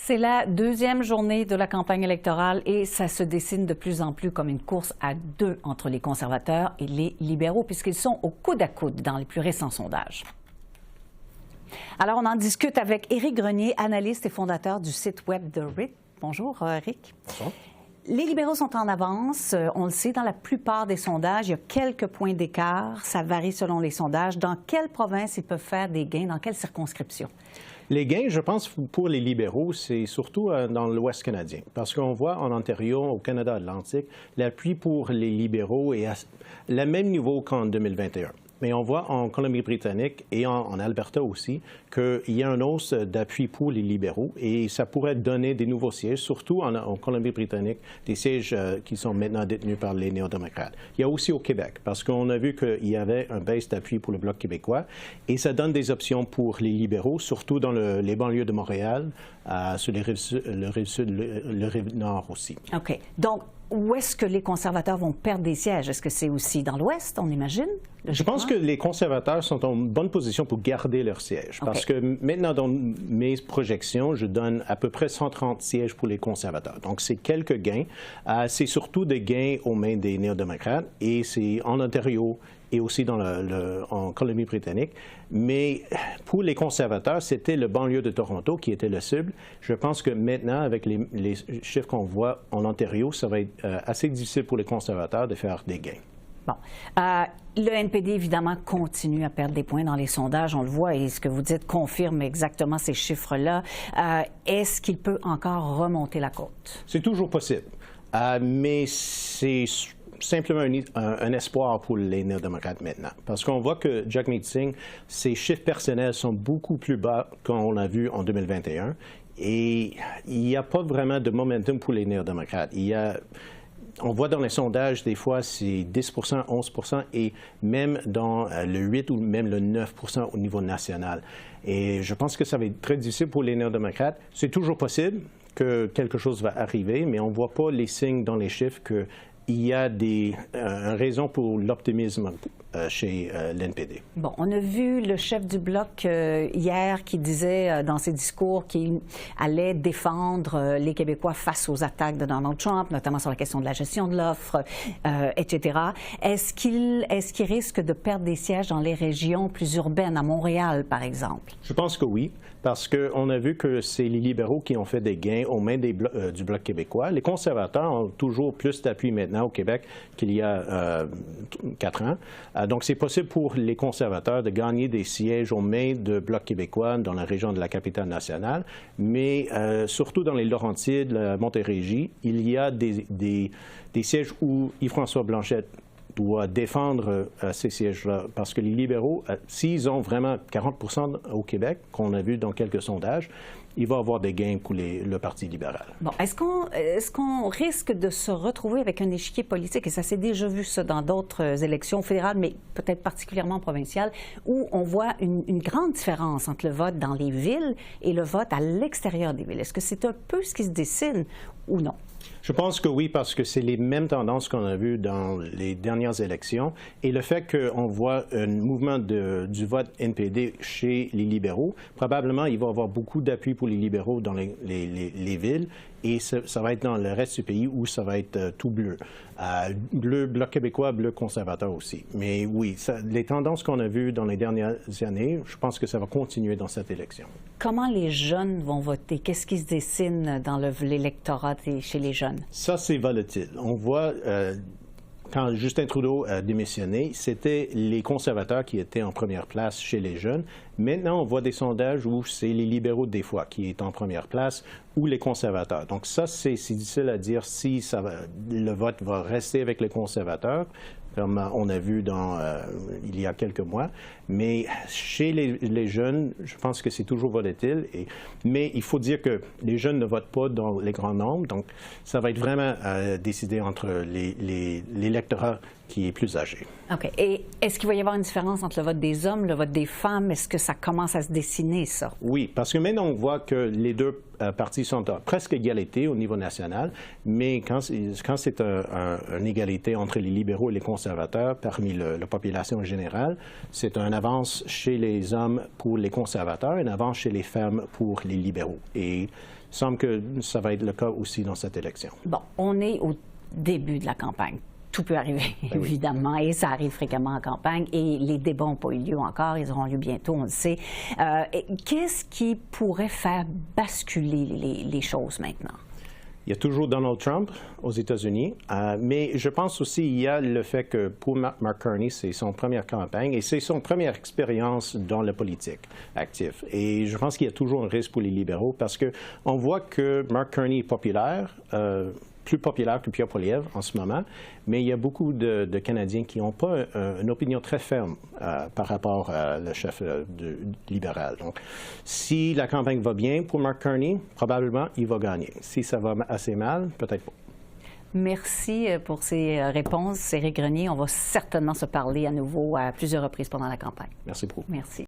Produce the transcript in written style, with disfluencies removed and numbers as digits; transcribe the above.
C'est la deuxième journée de la campagne électorale et ça se dessine de plus en plus comme une course à deux entre les conservateurs et les libéraux, puisqu'ils sont au coude à coude dans les plus récents sondages. Alors, on en discute avec Éric Grenier, analyste et fondateur du site web de RIT. Bonjour, Éric. Bonjour. Les libéraux sont en avance, on le sait, dans la plupart des sondages. Il y a quelques points d'écart, ça varie selon les sondages. Dans quelle province ils peuvent faire des gains, dans quelle circonscription? Les gains, je pense, pour les libéraux, c'est surtout dans l'Ouest canadien. Parce qu'on voit en Ontario, au Canada Atlantique, l'appui pour les libéraux est à le même niveau qu'en 2021. Mais on voit en Colombie-Britannique et en Alberta aussi qu'il y a une hausse d'appui pour les libéraux et ça pourrait donner des nouveaux sièges, surtout en Colombie-Britannique, des sièges qui sont maintenant détenus par les néo-démocrates. Il y a aussi au Québec, parce qu'on a vu qu'il y avait un baisse d'appui pour le Bloc québécois et ça donne des options pour les libéraux, surtout dans les banlieues de Montréal, sur le rive sud, le rive nord aussi. OK. Donc, où est-ce que les conservateurs vont perdre des sièges? Est-ce que c'est aussi dans l'Ouest, on imagine? Je pense que les conservateurs sont en bonne position pour garder leurs sièges. Okay. Parce que maintenant, dans mes projections, je donne à peu près 130 sièges pour les conservateurs. Donc, c'est quelques gains. C'est surtout des gains aux mains des néo-démocrates et c'est en Ontario et aussi en Colombie-Britannique. Mais pour les conservateurs, c'était le banlieue de Toronto qui était le cible. Je pense que maintenant, avec les chiffres qu'on voit en Ontario, ça va être assez difficile pour les conservateurs de faire des gains. Bon. Le NPD, évidemment, continue à perdre des points dans les sondages, on le voit, et ce que vous dites confirme exactement ces chiffres-là. Est-ce qu'il peut encore remonter la côte? C'est toujours possible, mais c'est simplement un espoir pour les néo-démocrates maintenant. Parce qu'on voit que Jagmeet Singh, ses chiffres personnels sont beaucoup plus bas qu'on l'a vu en 2021. Et il n'y a pas vraiment de momentum pour les néo-démocrates. On voit dans les sondages, des fois, c'est 10 11 et même dans le 8 ou même le 9 au niveau national. Et je pense que ça va être très difficile pour les néo-démocrates. C'est toujours possible que quelque chose va arriver, mais on ne voit pas les signes dans les chiffres que il y a une raison pour l'optimisme chez l'NPD. Bon, on a vu le chef du Bloc hier qui disait dans ses discours qu'il allait défendre les Québécois face aux attaques de Donald Trump, notamment sur la question de la gestion de l'offre, etc. Est-ce qu'il risque de perdre des sièges dans les régions plus urbaines, à Montréal, par exemple? Je pense que oui, parce qu'on a vu que c'est les libéraux qui ont fait des gains aux mains du Bloc québécois. Les conservateurs ont toujours plus d'appui maintenant au Québec qu'il y a 4 ans. Donc, c'est possible pour les conservateurs de gagner des sièges aux mains du Bloc québécois dans la région de la capitale nationale, mais surtout dans les Laurentides, la Montérégie, il y a des sièges où Yves-François Blanchet doit défendre ces sièges-là, parce que les libéraux, s'ils ont vraiment 40 au Québec, qu'on a vu dans quelques sondages, il va y avoir des gains pour le Parti libéral. Bon, est-ce qu'on risque de se retrouver avec un échiquier politique, et ça s'est déjà vu ça dans d'autres élections fédérales, mais peut-être particulièrement provinciales, où on voit une grande différence entre le vote dans les villes et le vote à l'extérieur des villes? Est-ce que c'est un peu ce qui se dessine ou non? Je pense que oui, parce que c'est les mêmes tendances qu'on a vues dans les dernières élections. Et le fait qu'on voit un mouvement du vote NPD chez les libéraux, probablement il va y avoir beaucoup d'appui pour les libéraux dans les villes. Et ça va être dans le reste du pays où ça va être tout bleu. Bleu Bloc québécois, bleu conservateur aussi. Mais oui, les tendances qu'on a vues dans les dernières années, je pense que ça va continuer dans cette élection. Comment les jeunes vont voter? Qu'est-ce qui se dessine dans l'électorat chez les jeunes? Ça, c'est volatile. On voit... Quand Justin Trudeau a démissionné, c'était les conservateurs qui étaient en première place chez les jeunes. Maintenant, on voit des sondages où c'est les libéraux des fois qui est en première place ou les conservateurs. Donc ça, c'est difficile à dire si le vote va rester avec les conservateurs, comme on a vu il y a quelques mois. Mais chez les jeunes, je pense que c'est toujours volatile. Mais il faut dire que les jeunes ne votent pas dans les grands nombres. Donc ça va être vraiment décidé entre l'électorat qui est plus âgé. OK. Et est-ce qu'il va y avoir une différence entre le vote des hommes, le vote des femmes? Est-ce que ça commence à se dessiner, ça? Oui, parce que maintenant, on voit que les deux partis sont à presque égalité au niveau national, mais quand c'est une égalité entre les libéraux et les conservateurs parmi la population générale, c'est une avance chez les hommes pour les conservateurs et une avance chez les femmes pour les libéraux. Et semble que ça va être le cas aussi dans cette élection. Bon, on est au début de la campagne. Tout peut arriver, évidemment, et ça arrive fréquemment en campagne. Et les débats n'ont pas eu lieu encore, ils auront lieu bientôt, on le sait. Qu'est-ce qui pourrait faire basculer les choses maintenant? Il y a toujours Donald Trump aux États-Unis, mais je pense aussi qu'il y a le fait que pour Mark Carney, c'est son première campagne et c'est son première expérience dans la politique active. Et je pense qu'il y a toujours un risque pour les libéraux parce qu'on voit que Mark Carney est populaire, plus populaire que Pierre Poilievre en ce moment, mais il y a beaucoup de Canadiens qui n'ont pas une opinion très ferme par rapport à le chef libéral. Donc, si la campagne va bien pour Mark Carney, probablement il va gagner. Si ça va assez mal, peut-être pas. Merci pour ces réponses, Éric Grenier. On va certainement se parler à nouveau à plusieurs reprises pendant la campagne. Merci beaucoup. Merci.